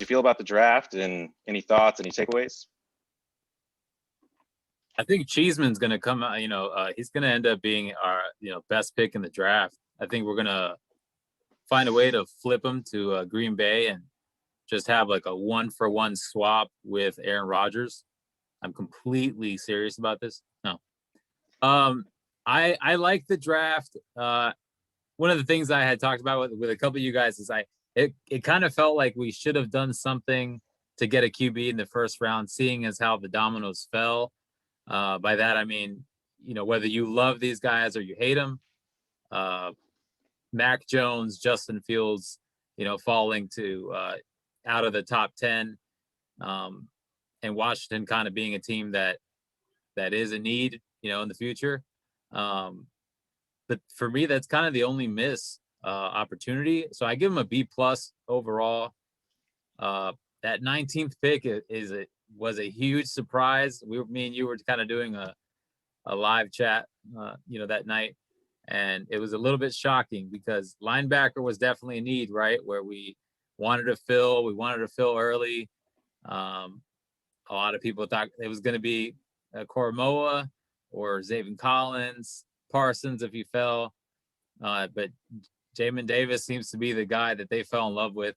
you feel about the draft, and any thoughts, any takeaways? I think Cheeseman's going to come out, he's going to end up being our, best pick in the draft. I think we're going to find a way to flip him to Green Bay and just have like a 1-for-1 swap with Aaron Rodgers. I'm completely serious about this. No. I like the draft. One of the things I had talked about with a couple of you guys is it kind of felt like we should have done something to get a QB in the first round, seeing as how the dominoes fell. By that, I mean, whether you love these guys or you hate them, Mac Jones, Justin Fields, falling to out of the top 10, and Washington kind of being a team that is a need, in the future. But for me, that's kind of the only miss opportunity. So I give him a B+ overall. That 19th pick was a huge surprise. Me and you were kind of doing a live chat, that night. And it was a little bit shocking because linebacker was definitely a need, right? Where we wanted to fill early. A lot of people thought it was going to be Koromoa or Zaven Collins, Parsons if he fell. But Jamin Davis seems to be the guy that they fell in love with.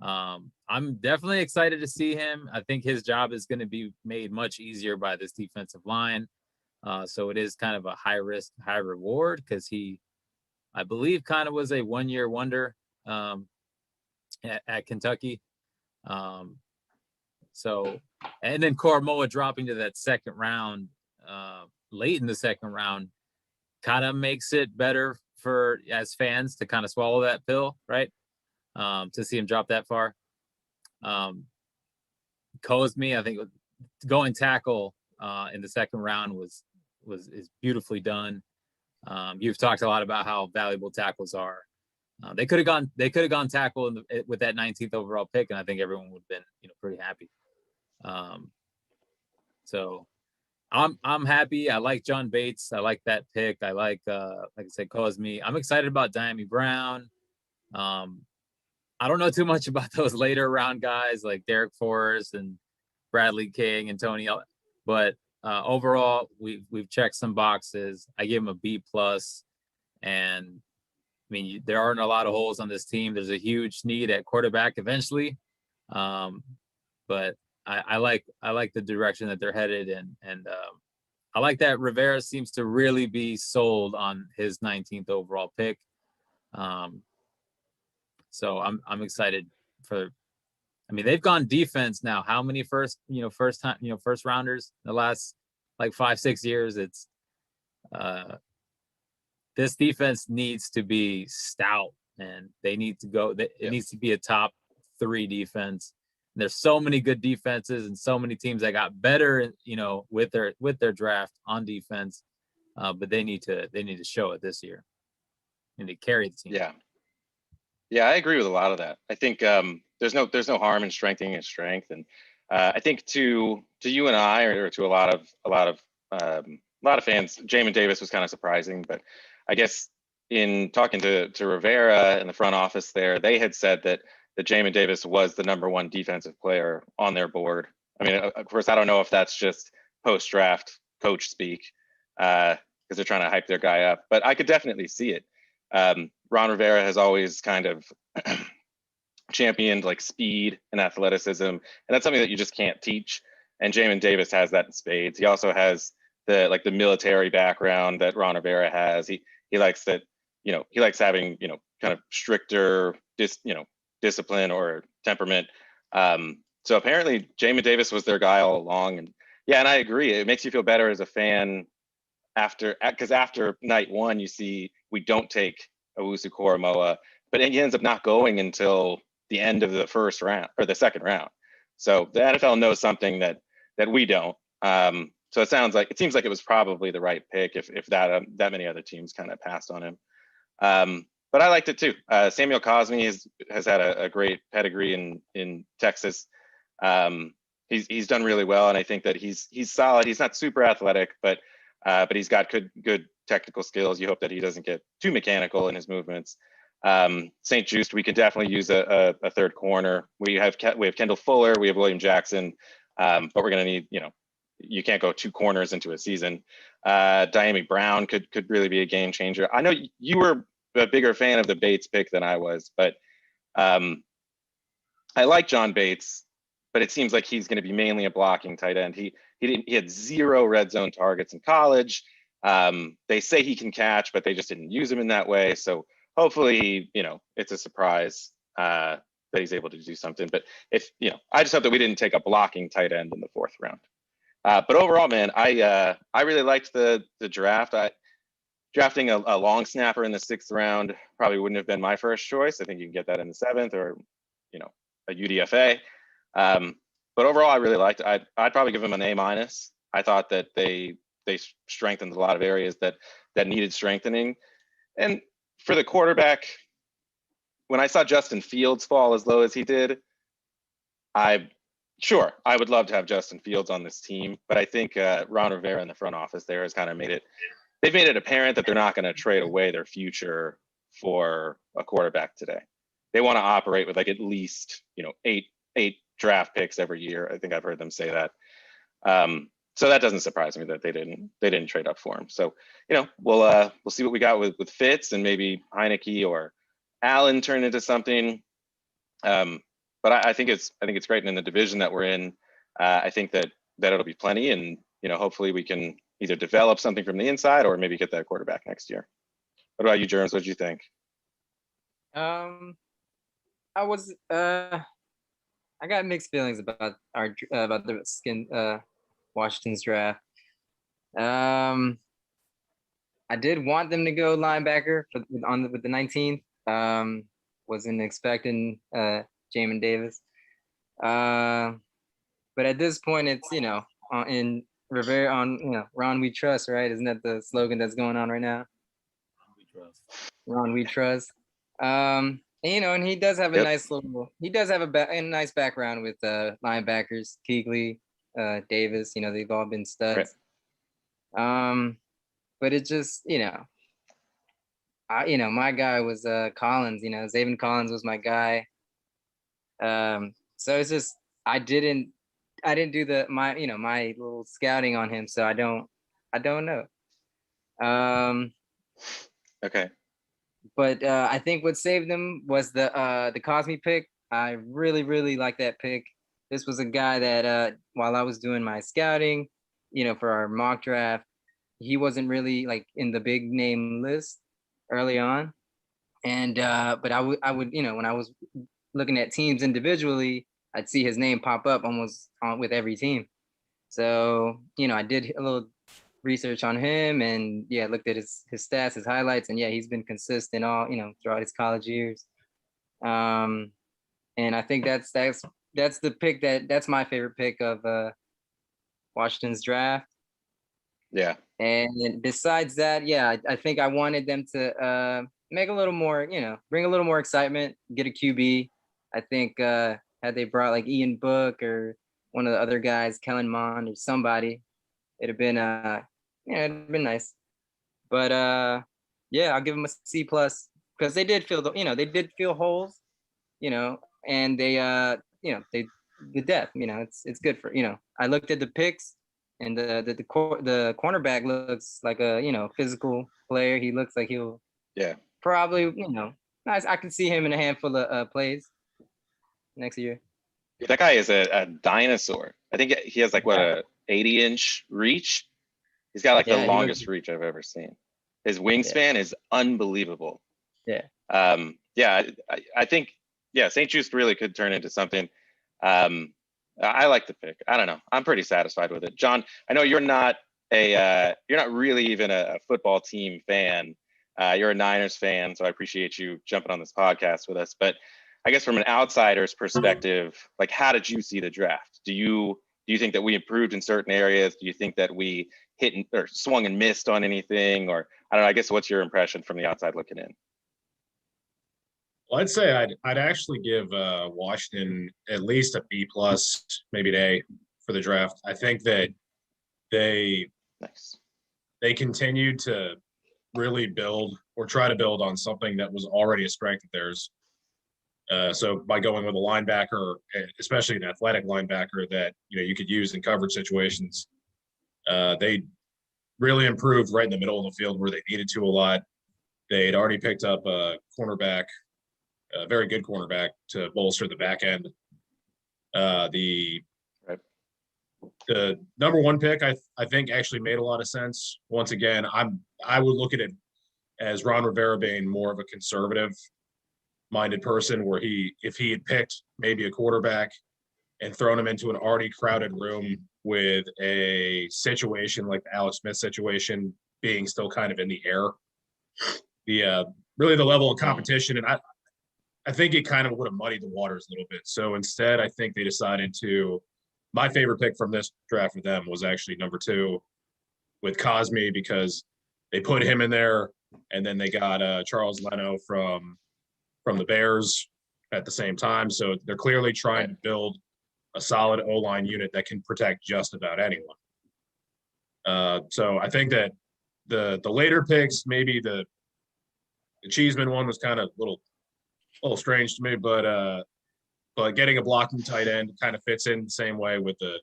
I'm definitely excited to see him. I think his job is going to be made much easier by this defensive line. So it is kind of a high risk, high reward because I believe, kind of was a 1-year wonder at Kentucky. And then Koromoa dropping to that second round, late in the second round, kind of makes it better for as fans to kind of swallow that pill, right? To see him drop that far. Cosmi, I think going tackle in the second round is beautifully done. You've talked a lot about how valuable tackles are. They could have gone tackle with that 19th overall pick, and I think everyone would have been pretty happy. So I'm happy. I like John Bates. I like that pick. I like I said, Cosmi. I'm excited about Dyami Brown. I don't know too much about those later round guys like Derek Forrest and Bradley King and Tony, but overall we've checked some boxes. I give him a B+, and I mean there aren't a lot of holes on this team. There's a huge need at quarterback eventually, but I like the direction that they're headed, and I like that Rivera seems to really be sold on his 19th overall pick. So I'm excited for. I mean, they've gone defense now. How many first rounders in the last like 5-6 years? It's this defense needs to be stout, and they need to go. It needs to be a top 3 defense. And there's so many good defenses and so many teams that got better, with their draft on defense, but they need to show it this year and to carry the team. Yeah, I agree with a lot of that. I think there's no harm in strengthening his strength, and I think to you and I, or to a lot of fans, Jamin Davis was kind of surprising. But I guess in talking to Rivera in the front office there, they had said that Jamin Davis was the number 1 defensive player on their board. I mean, of course, I don't know if that's just post-draft coach speak because they're trying to hype their guy up, but I could definitely see it. Ron Rivera has always kind of championed like speed and athleticism, and that's something that you just can't teach. And Jamin Davis has that in spades. He also has the military background that Ron Rivera has. He likes that, he likes having, kind of stricter discipline or temperament. So apparently Jamin Davis was their guy all along. And I agree. It makes you feel better as a fan because after night 1, you see we don't take Owusu-Koramoah, but he ends up not going until the end of the first round or the second round. So the NFL knows something that we don't. So it seems like it was probably the right pick if that many other teams kind of passed on him. But I liked it too. Samuel Cosmi has had a great pedigree in Texas. He's done really well, and I think that he's solid. He's not super athletic, but he's got good technical skills. You hope that he doesn't get too mechanical in his movements. St. Just, we could definitely use a third corner. We have Kendall Fuller, we have William Jackson, but we're going to need, you can't go two corners into a season. Dyami Brown could really be a game changer. I know you were a bigger fan of the Bates pick than I was, but I like John Bates, but it seems like he's going to be mainly a blocking tight end. He had 0 red zone targets in college. They say he can catch, but they just didn't use him in that way. So hopefully, it's a surprise that he's able to do something. But I just hope that we didn't take a blocking tight end in the 4th round. But overall, man, I really liked the draft. Drafting a long snapper in the 6th round probably wouldn't have been my first choice. I think you can get that in the 7th or, a UDFA. But overall, I really liked it. I'd probably give him an A-. I thought that they strengthened a lot of areas that needed strengthening. And for the quarterback, when I saw Justin Fields fall as low as he did, I would love to have Justin Fields on this team, but I think Ron Rivera in the front office there has kind of they've made it apparent that they're not going to trade away their future for a quarterback today. They want to operate with like at least, 8 draft picks every year. I think I've heard them say that. So that doesn't surprise me that they didn't trade up for him. So, we'll see what we got with Fitz, and maybe Heineke or Allen turn into something. But I think it's great. And in the division that we're in, I think that it'll be plenty, and hopefully we can either develop something from the inside or maybe get that quarterback next year. What about you, Germs? What did you think? I got mixed feelings about the Washington's draft. I did want them to go linebacker with the 19th. Wasn't expecting Jamin Davis. But at this point, it's in Rivera on Ron We Trust, right? Isn't that the slogan that's going on right now? Ron We Trust. And he does have a nice a nice background with linebackers, Kuechly, Davis. They've all been studs. Right. But it just my guy was Collins. Zaven Collins was my guy. So it's just I didn't do my little scouting on him, so I don't know. Okay. But I think what saved them was the Cosmi pick. I really, really like that pick. This was a guy that while I was doing my scouting, for our mock draft, he wasn't really like in the big name list early on. And but I would when I was looking at teams individually, I'd see his name pop up almost with every team. So I did a little research on him, and looked at his stats, his highlights, and he's been consistent all throughout his college years. And I think that's the pick that's my favorite pick of Washington's draft. Yeah. And besides that, I think I wanted them to make a little more, bring a little more excitement, get a QB. I think had they brought like Ian Book or one of the other guys, Kellen Mond or somebody, it'd have been it'd been nice. But I'll give them a C+ because they did fill holes, and they the depth, it's good for I looked at the picks, and the cornerback looks like a physical player. He looks like he'll probably nice. I can see him in a handful of plays next year. That guy is a dinosaur. I think he has like a 80-inch reach. He's got like the longest reach I've ever seen. His wingspan is unbelievable. Yeah. I think St. Just really could turn into something. I like the pick. I don't know. I'm pretty satisfied with it. John, I know you're not really even a football team fan. You're a Niners fan, so I appreciate you jumping on this podcast with us. But I guess from an outsider's perspective, like, how did you see the draft? Do you think that we improved in certain areas? Do you think that we hit or swung and missed on anything? Or I don't know, I guess what's your impression from the outside looking in? Well, I'd say I'd actually give Washington at least a B+, maybe an A for the draft. I think that they continued to really build or try to build on something that was already a strength of theirs. So by going with a linebacker, especially an athletic linebacker that you could use in coverage situations, they really improved right in the middle of the field where they needed to a lot. They had already picked up a cornerback, a very good cornerback to bolster the back end. The number one pick, I think actually made a lot of sense. Once again, I would look at it as Ron Rivera being more of a conservative minded person, where if he had picked maybe a quarterback and thrown him into an already crowded room with a situation like the Alex Smith situation being still kind of in the air, really the level of competition, and I think it kind of would have muddied the waters a little bit. So instead, I think they decided to. My favorite pick from this draft for them was actually number 2 with Cosme, because they put him in there, and then they got Charles Leno from the Bears at the same time. So they're clearly trying to build a solid O-line unit that can protect just about anyone. So I think that the later picks, maybe the Cheeseman one was kind of a little strange to me, but getting a blocking tight end kind of fits in the same way with the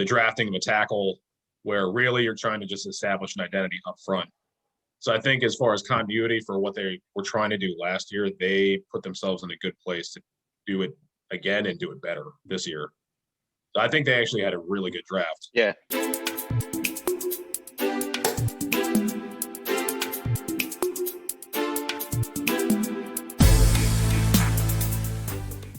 drafting of a tackle, where really you're trying to just establish an identity up front. So I think as far as continuity for what they were trying to do last year, they put themselves in a good place to do it again and do it better this year. So I think they actually had a really good draft. Yeah.